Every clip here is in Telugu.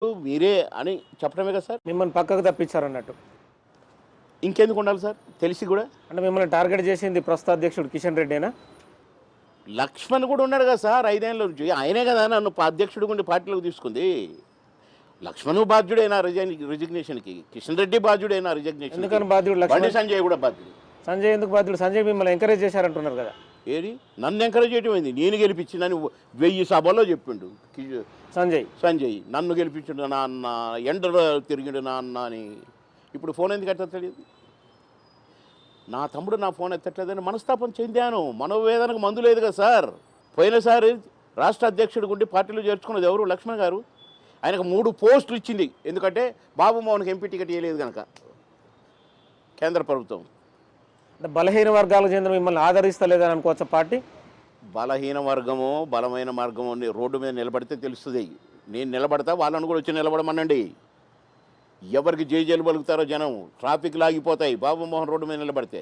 మీరే అని చెప్పడమే కదా సార్. మిమ్మల్ని పక్కకు తప్పించారన్నట్టు. ఇంకెందుకు ఉండాలి సార్ తెలిసి కూడా? అంటే మిమ్మల్ని టార్గెట్ చేసింది ప్రస్తుత అధ్యక్షుడు కిషన్ రెడ్డేనా? లక్ష్మణ్ కూడా ఉన్నాడు కదా సార్ 5 ఏళ్ళ నుంచి. ఆయనే కదా నన్ను అధ్యక్షుడు గుండి పార్టీలోకి తీసుకుంది. లక్ష్మణ్ బాధ్యుడైనా రిజిగ్నేషన్కి, కిషన్ రెడ్డి బాధ్యుడైనా రిజిగ్నేషన్. ఎందుకని బాధ్యుడు బండి లక్ష్మణ్? సంజయ్ కూడా బాధ్యుడు. సంజయ్ ఎందుకు బాధ్యుడు? సంజయ్ మిమ్మల్ని ఎంకరేజ్ చేశారంటున్నారు కదా. ఏది నన్ను ఎంకరేజ్ చేయడం అయింది? నేను గెలిపించిందని 1000 సభల్లో చెప్పిండు సంజయ్. నన్ను గెలిపించిండు నాన్న, ఎండలో తిరిగిండు నాన్న అని. ఇప్పుడు ఫోన్ ఎందుకు ఎట్లా తెలియదు? నా తమ్ముడు నా ఫోన్ ఎత్తట్లేదని మనస్తాపం చెందాను. మనోవేదనకు మందు లేదు కదా సార్. పోయినసారి రాష్ట్ర అధ్యక్షుడు గుండి పార్టీలో చేర్చుకున్నది ఎవరు? లక్ష్మణ్ గారు. ఆయనకు 3 పోస్టులు ఇచ్చింది. ఎందుకంటే బాబు మోహన్కి ఎంపీ టికెట్ ఇవ్వలేదు కనుక కేంద్ర ప్రభుత్వం. అంటే బలహీన వర్గాలకు చెందిన మిమ్మల్ని ఆదరిస్తలేదని అనుకోవచ్చా పార్టీ? బలహీన వర్గమో బలమైన మార్గమో రోడ్డు మీద నిలబడితే తెలుస్తుంది. నేను నిలబడతా, వాళ్ళని కూడా వచ్చి నిలబడమనండి. ఎవరికి జైలు పలుకుతారో జనం. ట్రాఫిక్ లాగిపోతాయి బాబు మోహన్ రోడ్డు మీద నిలబడితే.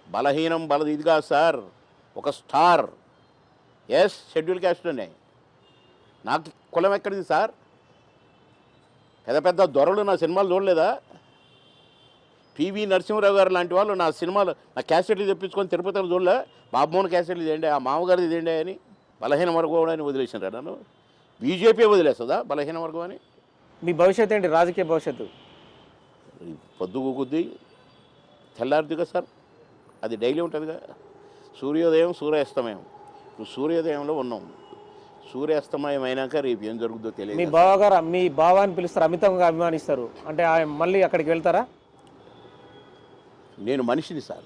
బలహీనం ఇది కాదు సార్. ఒక స్టార్. Yes, schedule క్యాస్ట్లోనే. నాకు కులం ఎక్కడిది సార్? పెద్ద పెద్ద దొరలు నా సినిమాలు చూడలేదా? పివి నరసింహరావు గారు లాంటి వాళ్ళు నా సినిమాలు, నా క్యాసెట్లు తెప్పించుకొని తిరుపతిలో చూడలే. బాబుమోహన్ క్యాసెట్లు ఇదేంటి, ఆ మామగారిది ఇదేంటి అని బలహీన వర్గం అని వదిలేసినారా నన్ను? బీజేపీ వదిలేస్తుందా బలహీన వర్గం అని? మీ భవిష్యత్తు ఏంటి? రాజకీయ భవిష్యత్తు పొద్దుగు కొద్ది తెల్లారుదిగా సార్. అది డైలీ ఉంటుందిగా. సూర్యోదయం సూర్యాస్తమయం. ఇప్పుడు సూర్యోదయంలో ఉన్నాం. సూర్యాస్తమయం అయినాక రేపు ఏం జరుగుతుందో తెలియదు. మీ బావగారు మీ బావాన్ని పిలుస్తారు, అమితంగా అభిమానిస్తారు అంటే మళ్ళీ అక్కడికి వెళ్తారా? నేను మనిషిని సార్,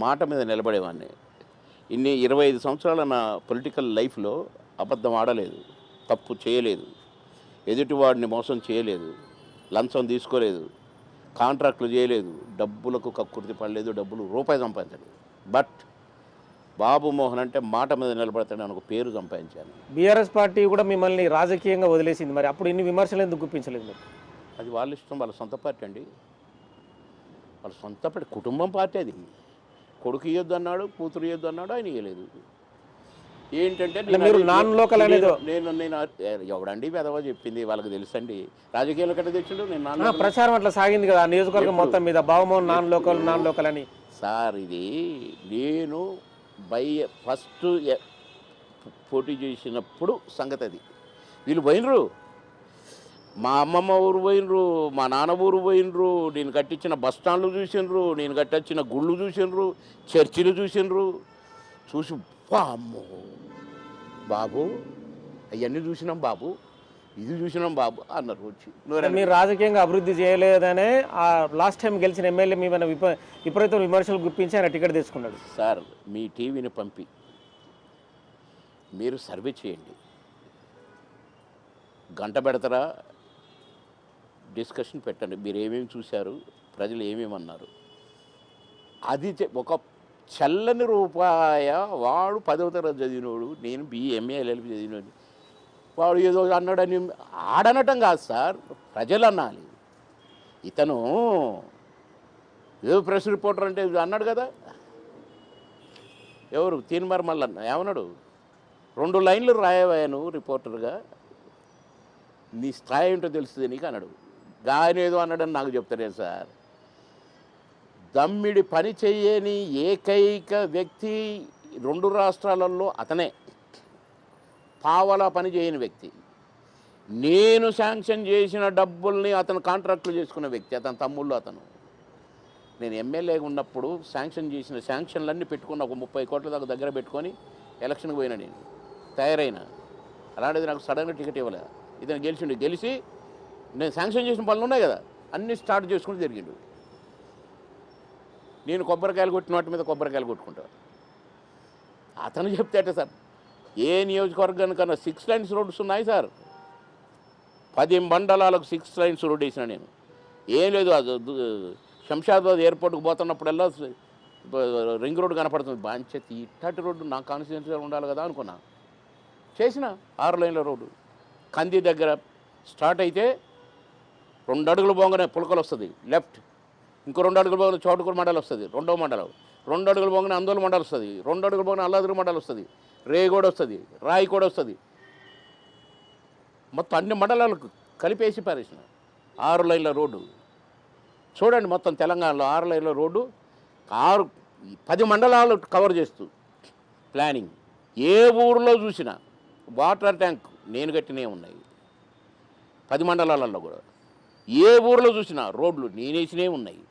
మాట మీద నిలబడేవాడిని. 25 సంవత్సరాల నా పొలిటికల్ లైఫ్లో అబద్ధం ఆడలేదు, తప్పు చేయలేదు, ఎదుటివాడిని మోసం చేయలేదు, లంచం తీసుకోలేదు, కాంట్రాక్టులు చేయలేదు, డబ్బులకు కక్కుర్తి పడలేదు, డబ్బులు రూపాయి సంపాదించలేదు. బట్ బాబు మోహన్ అంటే మాట మీద నిలబడతాడని ఒక పేరు సంపాదించాను. బీఆర్ఎస్ పార్టీ కూడా మిమ్మల్ని రాజకీయంగా వదిలేసింది. మరి అప్పుడు ఇన్ని విమర్శలు ఎందుకు గుప్పించలేదు మీరు? అది వాళ్ళ ఇష్టం, వాళ్ళ సొంత పార్టీ అండి. వాళ్ళ సొంత పార్టీ, కుటుంబం పార్టీ అది. కొడుకు ఇవ్వద్దు అన్నాడు, కూతురు ఇవ్వద్దు అన్నాడు, ఆయన ఇవ్వలేదు. ఏంటంటే మీరు నాన్ లోకల్ అనేది నేను ఎవడండి పెదవా చెప్పింది? వాళ్ళకి తెలుసండి. రాజకీయాలు కట్ట తెచ్చిండు. నేను ప్రచారం అట్లా సాగింది కదా నియోజకవర్గం మొత్తం మీద, బాబుమోహన్ నాన్ లోకల్ అని. సార్ ఇది నేను ఫస్ట్ పోటీ చేసినప్పుడు సంగతి అది. వీళ్ళు పోయినరు, మా అమ్మమ్మ ఊరు పోయినరు, మా నాన్న ఊరు పోయినరు, నేను కట్టించిన బస్ స్టాండ్లు చూసినరు, నేను కట్టించిన గుళ్ళు చూసినరు, చర్చిలు చూసినరు. చూసి అమ్మో బాబు అవన్నీ చూసినాం బాబు, ఇది చూసినాం బాబు అన్నారు వచ్చి. మీరు రాజకీయంగా అభివృద్ధి చేయలేదనే ఆ లాస్ట్ టైం గెలిచిన ఎమ్మెల్యే మీ విపరీత విమర్శలు గుప్పించి ఆయన టికెట్ తెచ్చుకున్నాడు. సార్ మీ టీవీని పంపి మీరు సర్వే చేయండి, గంట పెడతారా, డిస్కషన్ పెట్టండి. మీరు ఏమేమి చూశారు, ప్రజలు ఏమేమన్నారు. అది ఒక చల్లని రూపాయ వాడు 10వ తరగతి చదివినోడు, నేను BA LLB చదివినోడు, వాడు ఏదో అన్నాడని ఆడనటం కాదు సార్, ప్రజలు అనాలి. ఇతను ఏదో ప్రెస్ రిపోర్టర్ అంటే అన్నాడు కదా, ఎవరు తీన్మార్ మల్లన్న ఏమన్నాడు? 2 లైన్లు రాయవాను రిపోర్టర్గా, నీ స్థాయి ఏంటో తెలుస్తుంది నీకు అన్నాడు. గాయన ఏదో అన్నాడని నాకు చెప్తానే సార్. దమ్మిడి పని చెయ్యని ఏకైక వ్యక్తి 2 రాష్ట్రాలలో అతనే. పావలా పని చేయని వ్యక్తి. నేను శాంక్షన్ చేసిన డబ్బుల్ని అతను కాంట్రాక్టులు చేసుకున్న వ్యక్తి, అతని తమ్ముళ్ళు. అతను నేను ఎమ్మెల్యేగా ఉన్నప్పుడు శాంక్షన్ చేసిన శాంక్షన్లన్నీ పెట్టుకున్న ఒక 30 కోట్ల దాకా దగ్గర పెట్టుకొని ఎలక్షన్కి పోయినా, నేను తయారైనా. అలాంటిది నాకు సడన్గా టికెట్ ఇవ్వలేదు. ఇతను గెలిచి నేను శాంక్షన్ చేసిన పనులు ఉన్నాయి కదా అన్నీ స్టార్ట్ చేసుకుని జరిగిండు. నేను కొబ్బరికాయలు కొట్టిన వాటి మీద కొబ్బరికాయలు కొట్టుకుంటా. అతను చెప్తే అంటే సార్, ఏ నియోజకవర్గానికన్నా 6 లైన్స్ రోడ్స్ ఉన్నాయి సార్. 10 మండలాలకు 6 లైన్స్ రోడ్ వేసిన నేను. ఏం లేదు, శంషాబాద్ ఎయిర్పోర్ట్కి పోతున్నప్పుడల్లా రింగ్ రోడ్డు కనపడుతుంది. బాంచెత్తి ఇట్టటి రోడ్డు నా కాన్స్టిట్యున్సీలో ఉండాలి కదా అనుకున్నా. చేసిన 6 లైన్ల రోడ్డు. కంది దగ్గర స్టార్ట్ అయితే 2 అడుగులు పోగానే పులకలు వస్తుంది లెఫ్ట్, ఇంకో 2 అడుగులు పోగానే చోటుకూరు మండలం వస్తుంది, 2వ మండలం. 2 అడుగులు పోగానే అందోళన మండలం వస్తుంది, 2 అడుగులు పోగానే అల్లాదురు మండలం వస్తుంది, రేగోడ వస్తుంది, రాయి కూడా వస్తుంది. మొత్తం అన్ని మండలాలకు కలిపేసి పారేసిన 6 లైన్ల రోడ్డు. చూడండి మొత్తం తెలంగాణలో 6 లైన్ల రోడ్డు 10 మండలాలు కవర్ చేస్తూ ప్లానింగ్. ఏ ఊరిలో చూసినా వాటర్ ట్యాంక్ నేను కట్టినే ఉన్నాయి 10 మండలాలలో కూడా. ఏ ఊరిలో చూసినా రోడ్లు నేనేసినే ఉన్నాయి.